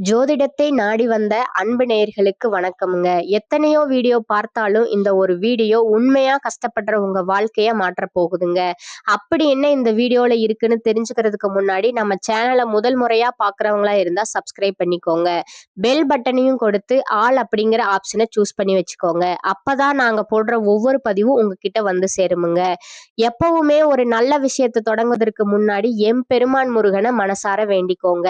ஜோதிடத்தை நாடி வந்த அன்பு நேயர்களுக்கு வணக்கம்ங்க. எத்தனையோ வீடியோ பார்த்தாலும் இந்த ஒரு வீடியோ உண்மையா கஷ்டப்படுற உங்க வாழ்க்கைய மாற்றப் போகுதுங்க. அப்படி என்ன இந்த வீடியோல இருக்குன்னு தெரிஞ்சுக்கிறதுக்கு முன்னாடி நம்ம சேனலை முதல் முறையா பார்க்குறவங்களா இருந்தா சப்ஸ்கிரைப் பண்ணிக்கோங்க. பெல் பட்டனையும் கொடுத்து ஆல் அப்படிங்கிற ஆப்ஷனை சூஸ் பண்ணி வச்சுக்கோங்க. அப்பதான் நாங்க போடுற ஒவ்வொரு பதிவும் உங்ககிட்ட வந்து சேருமுங்க. எப்பவுமே ஒரு நல்ல விஷயத்தை தொடங்குவதற்கு முன்னாடி எம்பெருமான் முருகனை மனசார வேண்டிக்கோங்க.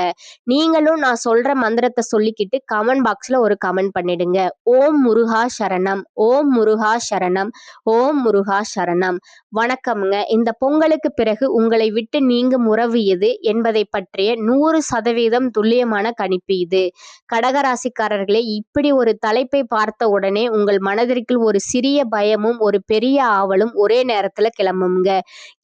நீங்களும் நான் சொல்ற மந்திரத்தை சொல்லிக்கிட்டு கமெண்ட் பாக்ஸ்ல ஒரு கமெண்ட் பண்ணிடுங்க. ஓம் முருகா சரணம், ஓம் முருகா சரணம், ஓம் முருகா சரணம். வணக்கம்ங்க. இந்த பொங்கலுக்கு பிறகு உங்களை விட்டு நீங்கும் உறவு எது என்பதை பற்றிய 100% துல்லியமான கணிப்பு இது. கடகராசிக்காரர்களே, இப்படி ஒரு தலைப்பை பார்த்த உடனே உங்கள் மனதிற்குள் ஒரு சிறிய பயமும் ஒரு பெரிய ஆவலும் ஒரே நேரத்துல கிளம்புங்க.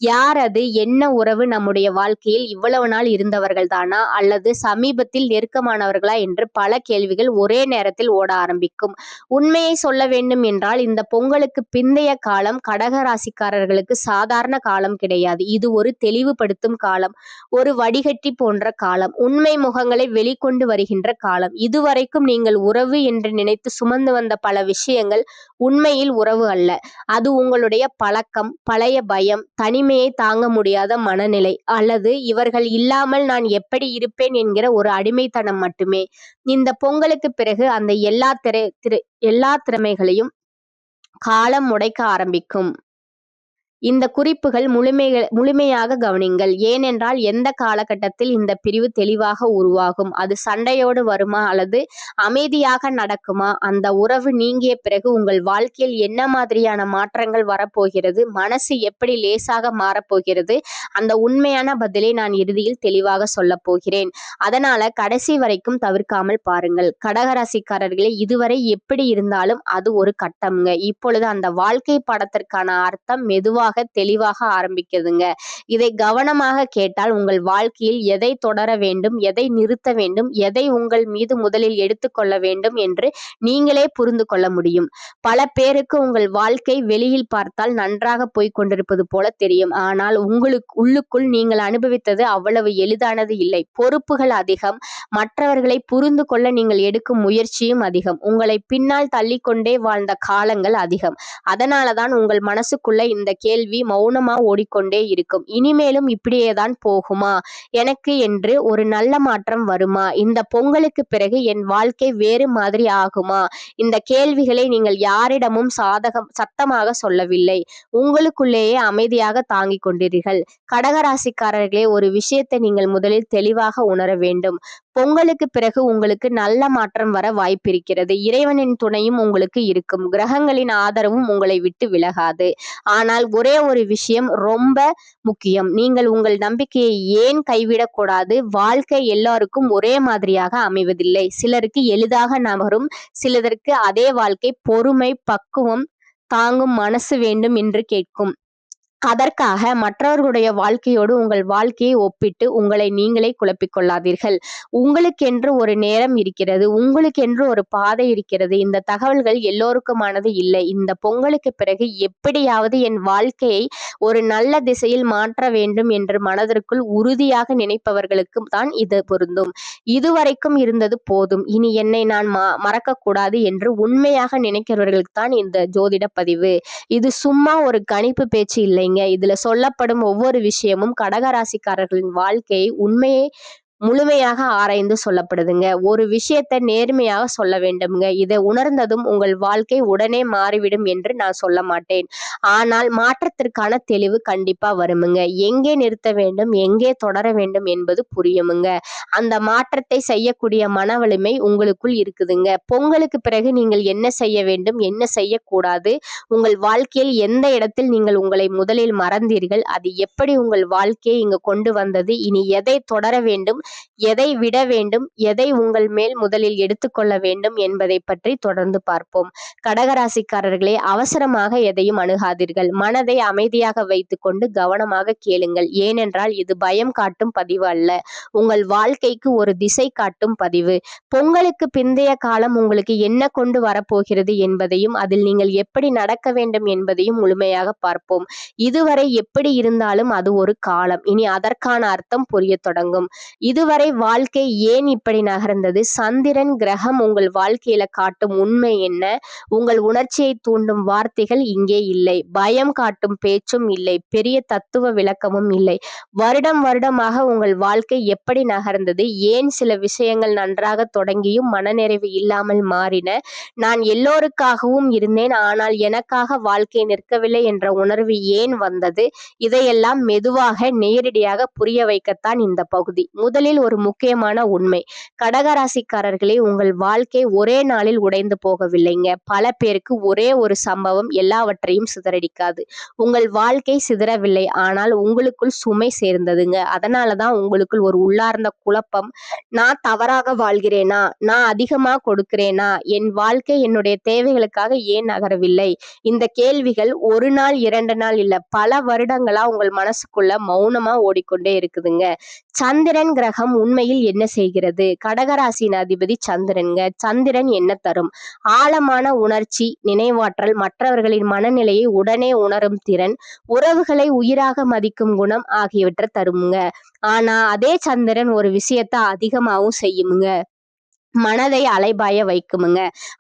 யார் அது? என்ன உறவு? நம்முடைய வாழ்க்கையில் இவ்வளவு நாள் இருந்தவர்கள் தானா அல்லது சமீபத்தில் நெருக்கமானவர்களா என்று பல கேள்விகள் ஒரே நேரத்தில் ஓட ஆரம்பிக்கும். உண்மையை சொல்ல வேண்டும் என்றால் இந்த பொங்கலுக்கு பிந்தைய காலம் கடகராசிக்காரர்களுக்கு சாதாரண காலம் கிடையாது. இது ஒரு தெளிவுபடுத்தும் காலம், ஒரு வடிகட்டி போன்ற காலம், உண்மை முகங்களை வெளிக்கொண்டு வருகின்ற காலம். இதுவரைக்கும் நீங்கள் உறவு என்று நினைத்து சுமந்து வந்த பல விஷயங்கள் உண்மையில் உறவு அல்ல. அது உங்களுடைய பழக்கம், பழைய பயம், தனிமையை தாங்க முடியாத மனநிலை அல்லது இவர்கள் இல்லாமல் நான் எப்படி இருப்பேன் என்கிற ஒரு அடிமைத்தனம் மட்டுமே. இந்த பொங்கலுக்கு பிறகு அந்த எல்லா திறமைகளையும் காலம் உடைக்க ஆரம்பிக்கும். இந்த குறிப்புகள் முழுமையாக கவனிங்கள். ஏனென்றால் எந்த காலகட்டத்தில் இந்த பிரிவு தெளிவாக உருவாகும், அது சண்டையோடு வருமா அல்லது அமைதியாக நடக்குமா, அந்த உறவு நீங்கிய பிறகு உங்கள் வாழ்க்கையில் என்ன மாதிரியான மாற்றங்கள் வரப்போகிறது, மனசு எப்படி லேசாக மாறப்போகிறது, அந்த உண்மையான பதிலை நான் இறுதியில் தெளிவாக சொல்ல போகிறேன். அதனால கடைசி வரைக்கும் தவிர்க்காமல் பாருங்கள். கடகராசிக்காரர்களே, இதுவரை எப்படி இருந்தாலும் அது ஒரு கட்டம்ங்க. இப்பொழுது அந்த வாழ்க்கை பாடத்திற்கான அர்த்தம் மெதுவாக தெளிவாக ஆரம்பிக்குதுங்க. இதை கவனமாக கேட்டால் உங்கள் வாழ்க்கையில் எதை தொடர வேண்டும், எதை நிறுத்த வேண்டும், எதை உங்கள் மீது முதலில் எடுத்துக்கொள்ள வேண்டும் என்று நீங்களே புரிந்து கொள்ள முடியும். பல பேருக்கு உங்கள் வாழ்க்கை வெளியில் பார்த்தால் நன்றாக போய் கொண்டிருப்பது போல தெரியும். ஆனால் உள்ளுக்குள் நீங்கள் அனுபவித்தது அவ்வளவு எளிதானது இல்லை. பொறுப்புகள் அதிகம், மற்றவர்களை புரிந்து கொள்ள நீங்கள் எடுக்கும் முயற்சியும் அதிகம், உங்களை பின்னால் தள்ளிக்கொண்டே வாழ்ந்த காலங்கள் அதிகம். அதனாலதான் உங்கள் மனசுக்குள்ள இந்த கேள்வி மௌனமா ஓடிக்கொண்டே இருக்கும். இனிமேலும் இப்படியேதான் போகுமா, எனக்கு என்று ஒரு நல்ல மாற்றம் வருமா, இந்த பொங்கலுக்கு பிறகு என் வாழ்க்கை வேறு மாதிரி ஆகுமா? இந்த கேள்விகளை நீங்கள் யாரிடமும் சத்தமாக சொல்லவில்லை, உங்களுக்குள்ளேயே அமைதியாக தாங்கிக் கொண்டீர்கள். கடகராசிக்காரர்களே, ஒரு விஷயத்தை நீங்கள் முதலில் தெளிவாக உணர வேண்டும். பொங்கலுக்கு பிறகு உங்களுக்கு நல்ல மாற்றம் வர வாய்ப்பிருக்கிறது. இறைவனின் துணையும் உங்களுக்கு இருக்கும், கிரகங்களின் ஆதரவும் உங்களை விட்டு விலகாது. ஆனால் ஒரே ஒரு விஷயம் ரொம்ப முக்கியம், நீங்கள் உங்கள் நம்பிக்கையை ஏன் கைவிடக்கூடாது? வாழ்க்கை எல்லாருக்கும் ஒரே மாதிரியாக அமைவதில்லை. சிலருக்கு எளிதாக நகரும், சிலருக்கு அதே வாழ்க்கை பொறுமை, பக்குவம், தாங்கும் மனசு வேண்டும் என்று கேட்கும். அதற்காக மற்றவர்களுடைய வாழ்க்கையோடு உங்கள் வாழ்க்கையை ஒப்பிட்டு உங்களை நீங்களே குழப்பிக் கொள்ளாதீர்கள். உங்களுக்கென்று ஒரு நேரம் இருக்கிறது, உங்களுக்கென்று ஒரு பாதை இருக்கிறது. இந்த தகவல்கள் எல்லோருக்குமானது இல்லை. இந்த பொங்கலுக்கு பிறகு எப்படியாவது என் வாழ்க்கையை ஒரு நல்ல திசையில் மாற்ற வேண்டும் என்று மனதிற்குள் உறுதியாக நினைப்பவர்களுக்கு தான் இது பொருந்தும். இதுவரைக்கும் இருந்தது போதும், இனி என்னை நான் மறக்கக்கூடாது என்று உண்மையாக நினைக்கிறவர்களுக்கு தான் இந்த ஜோதிட பதிவு. இது சும்மா ஒரு கணிப்பு பேச்சு இல்லை. இதுல சொல்லப்படும் ஒவ்வொரு விஷயமும் கடகராசிக்காரர்களின் வாழ்க்கையை முழுமையாக ஆராய்ந்து சொல்லப்படுதுங்க. ஒரு விஷயத்தை நேர்மையாக சொல்ல வேண்டும்ங்க. இதை உணர்ந்ததும் உங்கள் வாழ்க்கை உடனே மாறிவிடும் என்று நான் சொல்ல மாட்டேன். ஆனால் மாற்றத்திற்கான தெளிவு கண்டிப்பா வருமுங்க. எங்கே நிறுத்த வேண்டும், எங்கே தொடர வேண்டும் என்பது புரியுமுங்க. அந்த மாற்றத்தை செய்யக்கூடிய மன வலிமை உங்களுக்குள் இருக்குதுங்க. பொங்கலுக்கு பிறகு நீங்கள் என்ன செய்ய வேண்டும், என்ன செய்யக்கூடாது, உங்கள் வாழ்க்கையில் எந்த இடத்தில் நீங்கள் உங்களை முதலில் மறந்தீர்கள், அது எப்படி உங்கள் வாழ்க்கையை இங்கு கொண்டு வந்தது, இனி எதை தொடர வேண்டும், எதை விட வேண்டும், எதை உங்கள் மேல் முதலில் எடுத்துக்கொள்ள வேண்டும் என்பதை பற்றி தொடர்ந்து பார்ப்போம். கடகராசிக்காரர்களே, அவசரமாக எதையும் அணுகாதீர்கள். மனதை அமைதியாக வைத்துக்கொண்டு கவனமாக கேளுங்கள். ஏனென்றால் இது பயம் காட்டும் பதிவு அல்ல, உங்கள் வாழ்க்கைக்கு ஒரு திசை காட்டும் பதிவு. பொங்கலுக்கு பிந்தைய காலம் உங்களுக்கு என்ன கொண்டு வரப்போகிறது என்பதையும் அதில் நீங்கள் எப்படி நடக்க வேண்டும் என்பதையும் முழுமையாக பார்ப்போம். இதுவரை எப்படி இருந்தாலும் அது ஒரு காலம், இனி அதற்கான அர்த்தம் புரிய தொடங்கும். இது இதுவரை வாழ்க்கை ஏன் இப்படி நகர்ந்தது? சந்திரன் கிரகம் உங்கள் வாழ்க்கையில காட்டும் உண்மை என்ன? உங்கள் உணர்ச்சியை தூண்டும் வார்த்தைகள் இங்கே இல்லை. பயம் காட்டும் பேச்சும் இல்லை. பெரிய தத்துவ விளக்கமும் இல்லை. வருடம் வருடமாக உங்கள் வாழ்க்கை எப்படி நகர்ந்தது? ஏன் சில விஷயங்கள் நன்றாக தொடங்கியும் மனநிறைவு இல்லாமல் மாறின? நான் எல்லோருக்காகவும் இருந்தேன், ஆனால் எனக்காக வாழ்க்கை நிற்கவில்லை என்ற உணர்வு ஏன் வந்தது? இதையெல்லாம் மெதுவாக நேரடியாக புரிய வைக்கத்தான் இந்த பகுதி. முதலில் ஒரு முக்கியமான உண்மை. கடகராசிக்காரர்களே, உங்கள் வாழ்க்கை ஒரே நாளில் உடைந்து போகவில்லைங்க. பல பேருக்கு ஒரே ஒரு சம்பவம் எல்லாவற்றையும் சிதறடிக்காது. உங்கள் வாழ்க்கை சிதறவில்லை, ஆனால் உங்களுக்குள் சுமை சேர்ந்ததுங்க. அதனாலதான் உங்களுக்குள் ஒரு உள்ளார்ந்த குழப்பம். நான் தவறாக வாழ்கிறேனா? நான் அதிகமா கொடுக்கிறேனா? என் வாழ்க்கை என்னுடைய தேவைகளுக்காக ஏன் நகரவில்லை? இந்த கேள்விகள் ஒரு நாள் 2 நாள் இல்ல, பல வருடங்களா உங்கள் மனசுக்குள்ள மௌனமா ஓடிக்கொண்டே இருக்குதுங்க. சந்திரன் கிரகம் உண்மையில் என்ன செய்கிறது? கடகராசியின் அதிபதி சந்திரன்ங்க. சந்திரன் என்ன தரும்? ஆழமான உணர்ச்சி, நினைவாற்றல், மற்றவர்களின் மனநிலையை உடனே உணரும் திறன், உறவுகளை உயிராக மதிக்கும் குணம் ஆகியவற்றை தருமுங்க. ஆனா அதே சந்திரன் ஒரு விஷயத்த அதிகமாவும் செய்யுமுங்க. மனதை அலைபாய வைக்குமுங்க.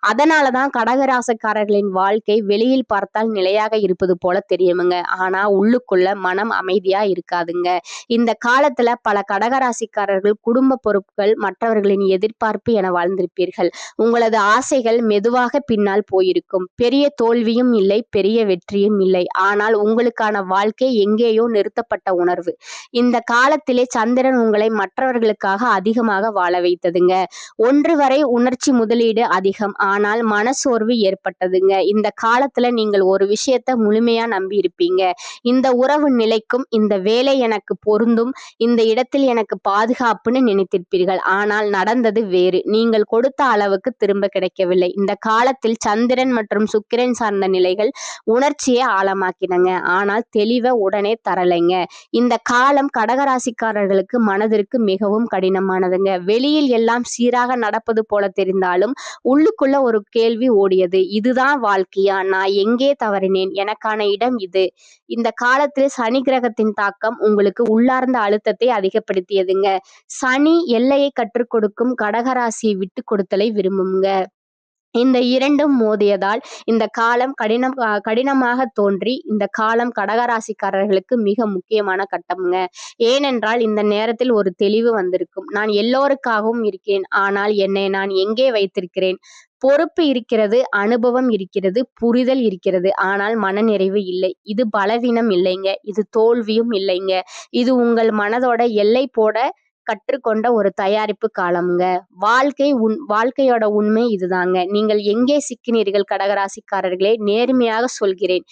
அதனாலதான் கடகராசிக்காரர்களின் வாழ்க்கை வெளியில் பார்த்தால் நிலையாக இருப்பது போல தெரியுமுங்க. ஆனா உள்ளுக்குள்ள மனம் அமைதியா இருக்காதுங்க. இந்த காலத்துல பல கடகராசிக்காரர்கள் குடும்ப பொறுப்புகள், மற்றவர்களின் எதிர்பார்ப்பு என வாழ்ந்திருப்பீர்கள். உங்களது ஆசைகள் மெதுவாக பின்னால் போயிருக்கும். பெரிய தோல்வியும் இல்லை, பெரிய வெற்றியும் இல்லை. ஆனால் உங்களுக்கான வாழ்க்கை எங்கேயோ நிறுத்தப்பட்ட உணர்வு. இந்த காலத்திலே சந்திரன் உங்களை மற்றவர்களுக்காக அதிகமாக வாழ வைத்ததுங்க. ஒன்று வரை உணர்ச்சி முதலீடு அதிகம், ஆனால் மனசோர்வு ஏற்பட்டதுங்க. இந்த காலத்துல நீங்கள் ஒரு விஷயத்த முழுமையா நம்பி இருப்பீங்க. இந்த உறவு நிலைக்கும், இந்த வேலை எனக்கு பொருந்தும், இந்த இடத்தில் எனக்கு பாதுகாப்புன்னு நினைத்திருப்பீர்கள். ஆனால் நடந்தது வேறு. நீங்கள் கொடுத்த அளவுக்கு திரும்ப கிடைக்கவில்லை. இந்த காலத்தில் சந்திரன் மற்றும் சுக்கிரன் சார்ந்த நிலைகள் உணர்ச்சியை ஆழமாக்கினங்க, ஆனால் தெளிவை உடனே தரலைங்க. இந்த காலம் கடகராசிக்காரர்களுக்கு மனதிற்கு மிகவும் கடினமானதுங்க. வெளியில் எல்லாம் சீராக நடப்பது போல தெரிந்தாலும் உள்ளுக்குள்ள ஒரு கேள்வி ஓடியது. இதுதான் வாழ்க்கையா? நான் எங்கே தவறினேன்? எனக்கான இடம் இது. இந்த காலத்தில் சனி கிரகத்தின் தாக்கம் உங்களுக்கு உள்ளார்ந்த அழுத்தத்தை அதிகப்படுத்தியதுங்க. சனி எல்லையை கற்றுக் கொடுக்கும், கடகராசியை விட்டு கொடுத்தலை விரும்புங்க. இந்த இரண்டும் மோதியதால் இந்த காலம் கடினமாக தோன்றி, இந்த காலம் கடகராசிக்காரர்களுக்கு மிக முக்கியமான கட்டம்ங்க. ஏனென்றால் இந்த நேரத்தில் ஒரு தெளிவு வந்திருக்கும். நான் எல்லோருக்காகவும் இருக்கிறேன், ஆனால் என்னை நான் எங்கே வைத்திருக்கிறேன்? பொறுப்பு இருக்கிறது, அனுபவம் இருக்கிறது, புரிதல் இருக்கிறது, ஆனால் மனநிறைவு இல்லை. இது பலவீனம் இல்லைங்க, இது தோல்வியும் இல்லைங்க. இது உங்கள் மனதோட எல்லை போட கற்றுக்கொண்ட ஒரு தயாரிப்பு காலம்ங்க. வாழ்க்கையோட உண்மை இதுதாங்க. நீங்கள் எங்கே சிக்கினீர்கள் கடகராசிக்காரர்களே? நேர்மையாக சொல்கிறேன்,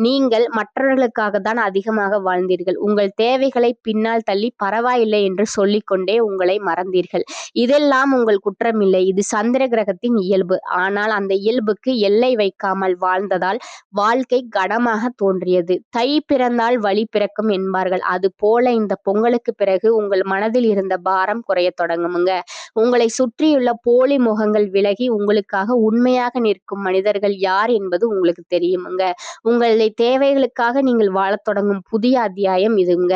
நீங்கள் மற்றவர்களுக்காக தான் அதிகமாக வாழ்ந்தீர்கள். உங்கள் தேவைகளை பின்னால் தள்ளி பரவாயில்லை என்று சொல்லிக்கொண்டே உங்களை மறந்தீர்கள். இதெல்லாம் உங்கள் குற்றமில்லை, இது சந்திர கிரகத்தின் இயல்பு. ஆனால் அந்த இயல்புக்கு எல்லை வைக்காமல் வாழ்ந்ததால் வாழ்க்கை கனமாக தோன்றியது. தை பிறந்தால் வழி பிறக்கும் என்பார்கள். அது போல இந்த பொங்கலுக்கு பிறகு உங்கள் மனதில் இருந்த பாரம் குறைய தொடங்குமுங்க. உங்களை சுற்றியுள்ள போலி முகங்கள் விலகி உங்களுக்காக உண்மையாக நிற்கும் மனிதர்கள் யார் என்பது உங்களுக்கு தெரியுமுங்க. உங்களுடைய தேவைகளுக்காக நீங்கள் வாழத் தொடங்கும் புதிய அத்தியாயம் இதுங்க.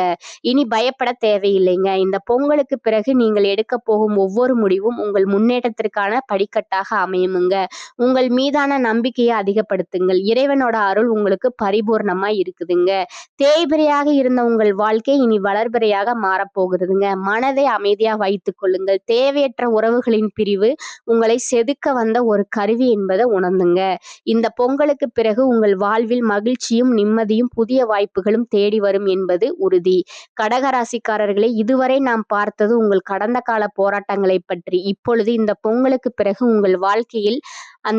இனி பயப்பட தேவையில்லைங்க. இந்த பொங்கலுக்கு பிறகு நீங்கள் எடுக்க போகும் ஒவ்வொரு முடிவும் உங்கள் முன்னேற்றத்திற்கான படிக்கட்டாக அமையுமுங்க. உங்கள் மீதான நம்பிக்கையை அதிகப்படுத்துங்கள். இறைவனோட அருள் உங்களுக்கு பரிபூர்ணமா இருக்குதுங்க. தேய்பிரையாக இருந்த உங்கள் வாழ்க்கை இனி வளர்பிறையாக மாறப்போகிறதுங்க. மனதை அமைதியா வைத்துக் கொள்ளுங்கள். தேவையற்ற உறவுகளின் பிரிவு உங்களை செதுக்க வந்த ஒரு கருவி என்பதை உணர்ந்துங்க. இந்த பொங்கலுக்கு பிறகு உங்கள் வாழ்வில் மகிழ்ச்சியும் நிம்மதியும் புதிய வாய்ப்புகளும் தேடி வரும் என்பது உறுதி. கடகராசிக்காரர்களே, இதுவரை நாம் பார்த்தது உங்கள் கடந்த கால போராட்டங்களை பற்றி. இப்பொழுது இந்த பொங்கலுக்கு பிறகு உங்கள் வாழ்க்கையில்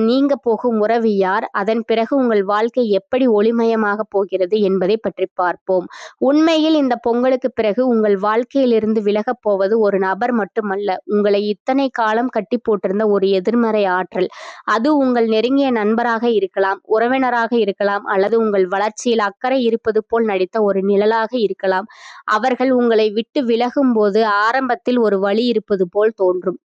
நீங்க போகும் உறவு யார்? அதன் பிறகு உங்கள் வாழ்க்கை எப்படி ஒளிமயமாக போகிறது என்பதை பற்றி பார்ப்போம். உண்மையில் இந்த பொங்கலுக்கு பிறகு உங்கள் வாழ்க்கையிலிருந்து விலகப் போவது ஒரு நபர் மட்டுமல்ல, உங்களை இத்தனை காலம் கட்டி போட்டிருந்த ஒரு எதிர்மறை ஆற்றல். அது உங்கள் நெருங்கிய நண்பராக இருக்கலாம், உறவினராக இருக்கலாம், அல்லது உங்கள் வளர்ச்சியில் அக்கறை இருப்பது போல் நடித்த ஒரு நிழலாக இருக்கலாம். அவர்கள் உங்களை விட்டு விலகும் போது ஆரம்பத்தில் ஒரு வலி இருப்பது போல் தோன்றும்.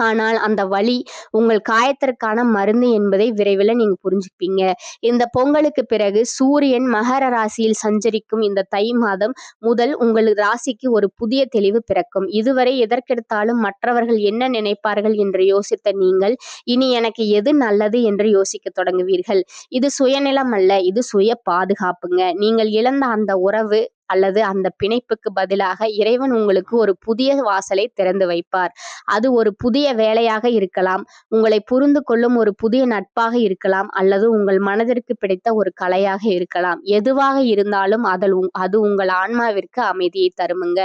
ஆனால் அந்த வலி உங்கள் காயத்திற்கான மருந்து என்பதை விரைவில் நீங்க புரிஞ்சுப்பீங்க. இந்த பொங்கலுக்கு பிறகு சூரியன் மகர ராசியில் சஞ்சரிக்கும் இந்த தை மாதம் முதல் உங்கள் ராசிக்கு ஒரு புதிய தெளிவு பிறக்கும். இதுவரை எதற்கெடுத்தாலும் மற்றவர்கள் என்ன நினைப்பார்கள் என்று யோசித்த நீங்கள் இனி எனக்கு எது நல்லது என்று யோசிக்க தொடங்குவீர்கள். இது சுயநலம் அல்ல, இது சுய பாதுகாப்புங்க. நீங்கள் இழந்த அந்த உறவு அல்லது அந்த பிணைப்புக்கு பதிலாக இறைவன் உங்களுக்கு ஒரு புதிய வாசலை திறந்து வைப்பார். அது ஒரு புதிய வேலையாக இருக்கலாம், உங்களை புரிந்து கொள்ளும் ஒரு புதிய நட்பாக இருக்கலாம், அல்லது உங்கள் மனதிற்கு பிடித்த ஒரு கலையாக இருக்கலாம். எதுவாக இருந்தாலும் அது உங்கள் ஆன்மாவிற்கு அமைதியை தருமுங்க.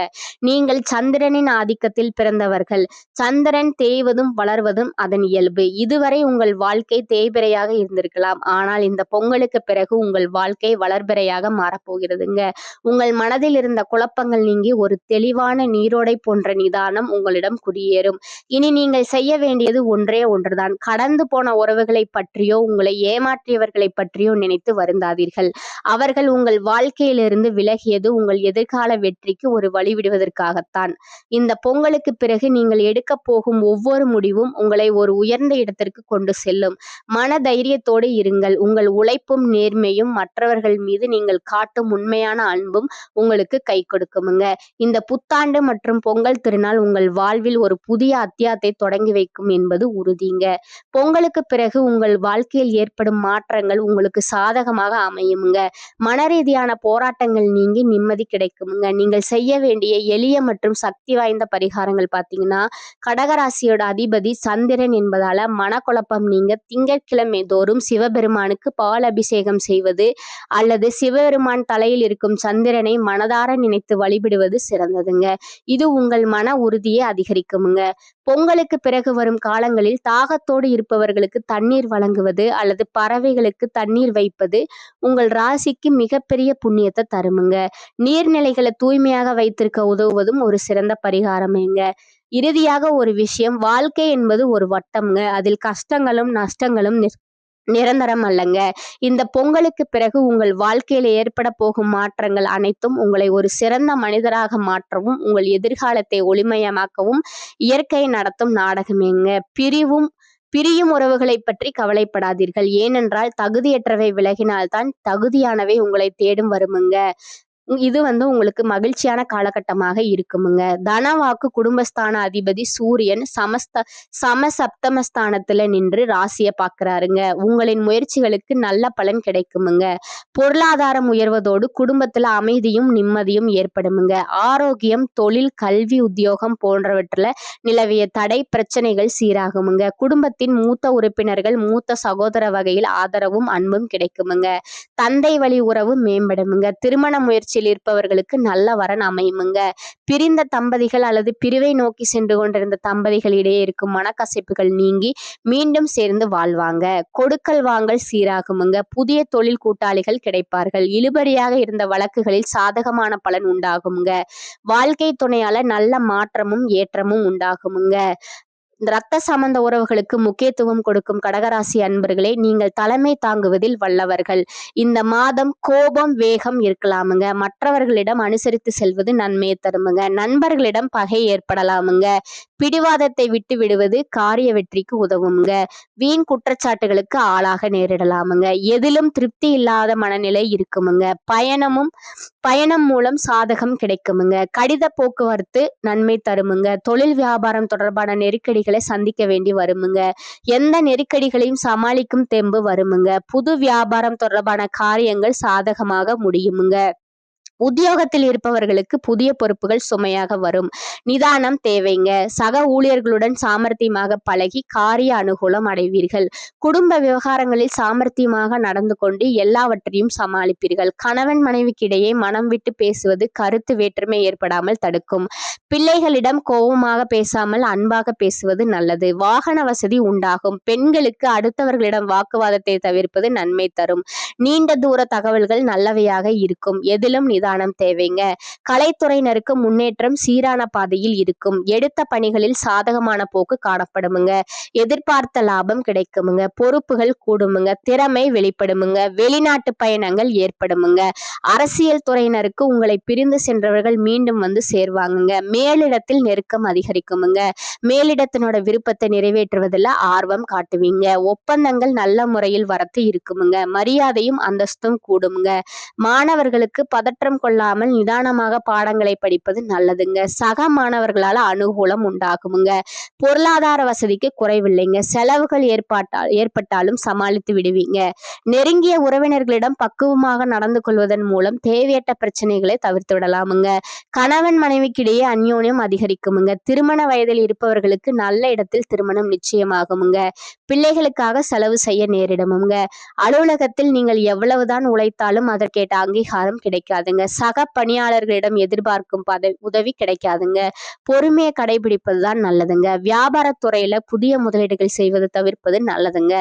நீங்கள் சந்திரனின் ஆதிக்கத்தில் பிறந்தவர்கள். சந்திரன் தேய்வதும் வளர்வதும் அதன் இயல்பு. இதுவரை உங்கள் வாழ்க்கை தேய்பிறையாக இருந்திருக்கலாம், ஆனால் இந்த பொங்கலுக்கு பிறகு உங்கள் வாழ்க்கை வளர்பிறையாக மாறப்போகிறதுங்க. உங்கள் மனதில் இருந்த குழப்பங்கள் நீங்கி ஒரு தெளிவான நீரோடை போன்ற நிதானம் உங்களிடம் குடியேறும். இனி நீங்கள் செய்ய வேண்டியது ஒன்றே ஒன்றுதான். கடந்து போன உறவுகளை பற்றியோ உங்களை ஏமாற்றியவர்களை பற்றியோ நினைத்து வருந்தாதீர்கள். அவர்கள் உங்கள் வாழ்க்கையிலிருந்து விலகியது உங்கள் எதிர்கால வெற்றிக்கு ஒரு வழிவிடுவதற்காகத்தான். இந்த பொங்கலுக்கு பிறகு நீங்கள் எடுக்க போகும் ஒவ்வொரு முடிவும் உங்களை ஒரு உயர்ந்த இடத்திற்கு கொண்டு செல்லும். மன தைரியத்தோடு இருங்கள். உங்கள் உழைப்பும் நேர்மையும் மற்றவர்கள் மீது நீங்கள் காட்டும் உண்மையான அன்பும் உங்களுக்கு கை கொடுக்குமுங்க. இந்த புத்தாண்டு மற்றும் பொங்கல் திருநாள் உங்கள் வாழ்வில் ஒரு புதிய அத்தியாயத்தை தொடங்கி வைக்கும் என்பது உறுதிங்க. பொங்கலுக்கு பிறகு உங்கள் வாழ்க்கையில் ஏற்படும் மாற்றங்கள் உங்களுக்கு சாதகமாக அமையுமுங்க. மனரீதியான போராட்டங்கள் நீங்கி நிம்மதி கிடைக்குமுங்க. நீங்கள் செய்ய வேண்டிய எளிய மற்றும் சக்தி வாய்ந்த பரிகாரங்கள் பார்த்தீங்கன்னா, கடகராசியோட அதிபதி சந்திரன் என்பதால மனக்குழப்பம் நீங்க திங்கட்கிழமை தோறும் சிவபெருமானுக்கு பால் அபிஷேகம் செய்வது அல்லது சிவபெருமான் தலையில் இருக்கும் சந்திரனை மனதார நினைத்து வழிபடுவது சிறந்ததுங்க. இது உங்கள் மன உறுதியை அதிகரிக்குமுங்க. பொங்கலுக்கு பிறகு வரும் காலங்களில் தாகத்தோடு இருப்பவர்களுக்கு தண்ணீர் வழங்குவது அல்லது பறவைகளுக்கு தண்ணீர் வைப்பது உங்கள் ராசிக்கு மிகப்பெரிய புண்ணியத்தை தருமுங்க. நீர்நிலைகளை தூய்மையாக வைத்திருக்க உதவுவதும் ஒரு சிறந்த பரிகாரமேங்க. இறுதியாக ஒரு விஷயம், வாழ்க்கை என்பது ஒரு வட்டம்ங்க. அதில் கஷ்டங்களும் நஷ்டங்களும் நிரந்தரம் அல்லங்க. இந்த பொங்கலுக்கு பிறகு உங்கள் வாழ்க்கையில ஏற்பட போகும் மாற்றங்கள் அனைத்தும் உங்களை ஒரு சிறந்த மனிதராக மாற்றவும் உங்கள் எதிர்காலத்தை ஒளிமயமாக்கவும் இயற்கை நடத்தும் நாடகமேங்க. பிரியும் உறவுகளை பற்றி கவலைப்படாதீர்கள். ஏனென்றால் தகுதியற்றவை விலகினால்தான் தகுதியானவை உங்களை தேடும் வருமுங்க. இது உங்களுக்கு மகிழ்ச்சியான காலகட்டமாக இருக்குமுங்க. தனவாக்கு குடும்பஸ்தான அதிபதி சூரியன் சமசப்தமஸ்தானத்துல நின்று ராசியை பார்க்கிறாருங்க. உங்களின் முயற்சிகளுக்கு நல்ல பலன் கிடைக்குமுங்க. பொருளாதாரம் உயர்வதோடு குடும்பத்துல அமைதியும் நிம்மதியும் ஏற்படுமுங்க. ஆரோக்கியம், தொழில், கல்வி, உத்தியோகம் போன்றவற்றில் நிலவிய தடை பிரச்சனைகள் சீராகுமுங்க. குடும்பத்தின் மூத்த உறுப்பினர்கள் மூத்த சகோதர வகையில் ஆதரவும் அன்பும் கிடைக்குமுங்க. தந்தை வழி உறவு மேம்படுமுங்க. திருமண முயற்சி இருப்பவர்களுக்கு நல்ல வரன் அமையுமுங்க. பிரிந்த தம்பதிகள் அல்லது பிரிவை நோக்கி சென்று கொண்டிருந்த தம்பதிகளிடையே இருக்கும் மனக்கசப்புகள் நீங்கி மீண்டும் சேர்ந்து வாழ்வாங்க. கொடுக்கல் வாங்கல் சீராகுமுங்க. புதிய தொழில் கூட்டாளிகள் கிடைப்பார்கள். இழுபறியாக இருந்த வழக்குகளில் சாதகமான பலன் உண்டாகுமுங்க. வாழ்க்கை துணையால நல்ல மாற்றமும் ஏற்றமும் உண்டாகுமுங்க. இரத்த சம்பந்த உறவுகளுக்கு முக்கியத்துவம் கொடுக்கும் கடகராசி அன்பர்களே, நீங்கள் தலைமை தாங்குவதில் வல்லவர்கள். இந்த மாதம் கோபம், வேகம் இருக்கலாமுங்க. மற்றவர்களிடம் அனுசரித்து செல்வது நன்மையை தருமுங்க. நண்பர்களிடம் பகை ஏற்படலாமுங்க. பிடிவாதத்தை விட்டு விடுவது காரிய வெற்றிக்கு உதவுங்க. வீண் குற்றச்சாட்டுகளுக்கு ஆளாக நேரிடலாமுங்க. எதிலும் திருப்தி இல்லாத மனநிலை இருக்குமுங்க. பயணம் மூலம் சாதகம் கிடைக்குமுங்க. கடித போக்குவரத்து நன்மை தருமுங்க. தொழில் வியாபாரம் தொடர்பான நெருக்கடிகளை சந்திக்க வேண்டி வருமுங்க. எந்த நெருக்கடிகளையும் சமாளிக்கும் தெம்பு வருமுங்க. புது வியாபாரம் தொடர்பான காரியங்கள் சாதகமாக முடியுமுங்க. உத்தியோகத்தில் இருப்பவர்களுக்கு புதிய பொறுப்புகள் சுமையாக வரும். நிதானம் தேவைங்க. சக ஊழியர்களுடன் சாமர்த்தியமாக பழகி காரிய அனுகூலம் அடைவீர்கள். குடும்ப விவகாரங்களில் சாமர்த்தியமாக நடந்து கொண்டு எல்லாவற்றையும் சமாளிப்பீர்கள். கணவன் மனைவிக்கிடையே மனம் விட்டு பேசுவது கருத்து வேற்றுமை ஏற்படாமல் தடுக்கும். பிள்ளைகளிடம் கோபமாக பேசாமல் அன்பாக பேசுவது நல்லது. வாகன வசதி உண்டாகும். பெண்களுக்கு அடுத்தவர்களிடம் வாக்குவாதத்தை தவிர்ப்பது நன்மை தரும். நீண்ட தூர தகவல்கள் நல்லவையாக இருக்கும். எதிலும் நிதானம் கவனம் தேவைங்க. கலைத்துறையினருக்கு முன்னேற்றம் சீரான பாதையில் இருக்கும். எடுத்த பணிகளில் சாதகமான போக்கு காணப்படுமுங்க. எதிர்பார்த்த லாபம் கிடைக்குமுங்க. பொறுப்புகள் கூடுமுங்க. திறமை வெளிப்படுமுங்க. வெளிநாட்டு பயணங்கள் ஏற்படுமுங்க. அரசியல் துறையினருக்கு உங்களை பிரிந்து சென்றவர்கள் மீண்டும் வந்து சேர்வாங்கங்க. மேலிடத்தில் நெருக்கம் அதிகரிக்குமுங்க. மேலிடத்தினோட விருப்பத்தை நிறைவேற்றுவதில் ஆர்வம் காட்டுவீங்க. ஒப்பந்தங்கள் நல்ல முறையில் வரத்து இருக்குமுங்க. மரியாதையும் அந்தஸ்தும் கூடுமுங்க. மாணவர்களுக்கு பதற்றம் கொள்ளாமல் நிதானமாக பாடங்களை படிப்பது நல்லதுங்க. சக மாணவர்களால் அனுகூலம் உண்டாகுமுங்க. பொருளாதார வசதிக்கு குறைவில்லைங்க. செலவுகள் ஏற்பட்டாலும் சமாளித்து விடுவீங்க. நெருங்கிய உறவினர்களிடம் பக்குவமாக நடந்து கொள்வதன் மூலம் தேவையற்ற பிரச்சனைகளை தவிர்த்து விடலாமுங்க. கணவன் மனைவிக்கிடையே அந்யோன்யம் அதிகரிக்குமுங்க. திருமண வயதில் இருப்பவர்களுக்கு நல்ல இடத்தில் திருமணம் நிச்சயமாகுமுங்க. பிள்ளைகளுக்காக செலவு செய்ய நேரிடுமுங்க. அலுவலகத்தில் நீங்கள் எவ்வளவுதான் உழைத்தாலும் அதற்கேற்ற அங்கீகாரம் கிடைக்காதுங்க. சக பணியாளர்களிடம் எதிர்பார்க்கும் உதவி கிடைக்காதுங்க. பொறுமையை கடைபிடிப்பதுதான் நல்லதுங்க. வியாபாரத்துறையில புதிய முதலீடுகள் செய்வது தவிர்ப்பது நல்லதுங்க.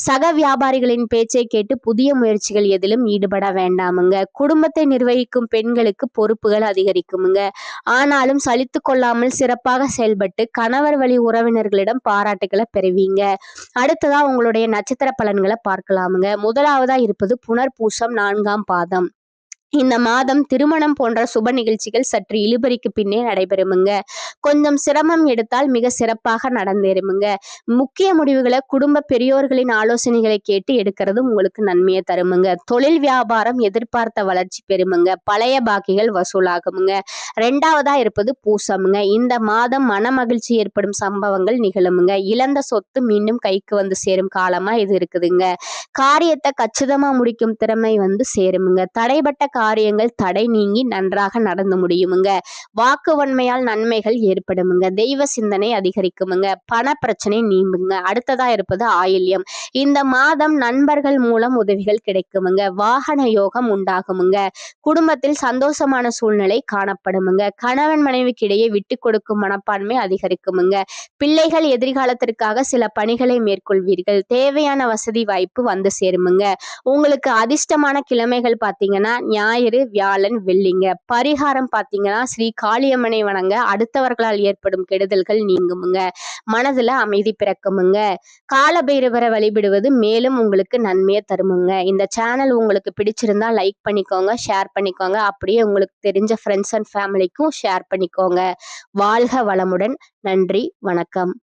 சக வியாபாரிகளின் பேச்சை கேட்டு புதிய முயற்சிகள் எதிலும் ஈடுபட வேண்டாமுங்க. குடும்பத்தை நிர்வகிக்கும் பெண்களுக்கு பொறுப்புகள் அதிகரிக்குமுங்க. ஆனாலும் சலித்து கொள்ளாமல் சிறப்பாக செயல்பட்டு கணவர் வழி உறவினர்களிடம் பாராட்டுகளை பெறுவீங்க. அடுத்ததா உங்களுடைய நட்சத்திர பலன்களை பார்க்கலாமுங்க. முதலாவதா இருப்பது புனர்பூசம் 4ஆம் பாதம். இந்த மாதம் திருமணம் போன்ற சுப நிகழ்ச்சிகள் சற்று இழுபறிக்கு பின்னே நடைபெறுமுங்க. கொஞ்சம் சிரமம் எடுத்தால் மிக சிறப்பாக நடந்தேறுமுங்க. முக்கிய முடிவுகளை குடும்ப பெரியோர்களின் ஆலோசனைகளை கேட்டு எடுக்கிறது உங்களுக்கு நன்மையை தருமுங்க. தொழில் வியாபாரம் எதிர்பார்த்த வளர்ச்சி பெறுமுங்க. பழைய பாக்கிகள் வசூலாகுமுங்க. 2ஆவதா இருப்பது பூசமுங்க. இந்த மாதம் மன மகிழ்ச்சி ஏற்படும் சம்பவங்கள் நிகழுமுங்க. இழந்த சொத்து மீண்டும் கைக்கு வந்து சேரும் காலமா இது இருக்குதுங்க. காரியத்தை கச்சிதமா முடிக்கும் திறமை வந்து சேருமுங்க. தடைபட்ட காரியங்கள் தடை நீங்கி நன்றாக நடந்து முடியுமுங்க. வாக்கு வன்மையால் நன்மைகள் ஏற்படுமுங்க. தெய்வ சிந்தனை அதிகரிக்குமுங்க. பண பிரச்சனை நீங்குங்க. அடுத்ததா இருப்பது ஆயில்யம். இந்த மாதம் நண்பர்கள் மூலம் உதவிகள் கிடைக்குமுங்க. வாகன யோகம் உண்டாகுமுங்க. குடும்பத்தில் சந்தோஷமான சூழ்நிலை காணப்படுமுங்க. கணவன் மனைவிக்கிடையே விட்டு கொடுக்கும் மனப்பான்மை அதிகரிக்குமுங்க. பிள்ளைகள் எதிர்காலத்திற்காக சில பணிகளை மேற்கொள்வீர்கள். தேவையான வசதி வாய்ப்பு வந்து சேருமுங்க. உங்களுக்கு அதிர்ஷ்டமான கிழமைகள் பார்த்தீங்கன்னா ஞாயிறு, வியாழன், வெள்ளிங்க. பரிகாரம் பார்த்தீங்கன்னா ஸ்ரீ காளியம்மனை வணங்க அடுத்தவர்களால் ஏற்படும் கெடுதல்கள் நீங்குமுங்க. மனதுல அமைதி பிறக்குமுங்க. காலபைரவரை வழிபடுவது மேலும் உங்களுக்கு நன்மையை தருமுங்க. இந்த சேனல் உங்களுக்கு பிடிச்சிருந்தா லைக் பண்ணிக்கோங்க, ஷேர் பண்ணிக்கோங்க. அப்படியே உங்களுக்கு தெரிஞ்ச ஃப்ரெண்ட்ஸ் அண்ட் ஃபேமிலிக்கும் ஷேர் பண்ணிக்கோங்க. வாழ்க வளமுடன். நன்றி, வணக்கம்.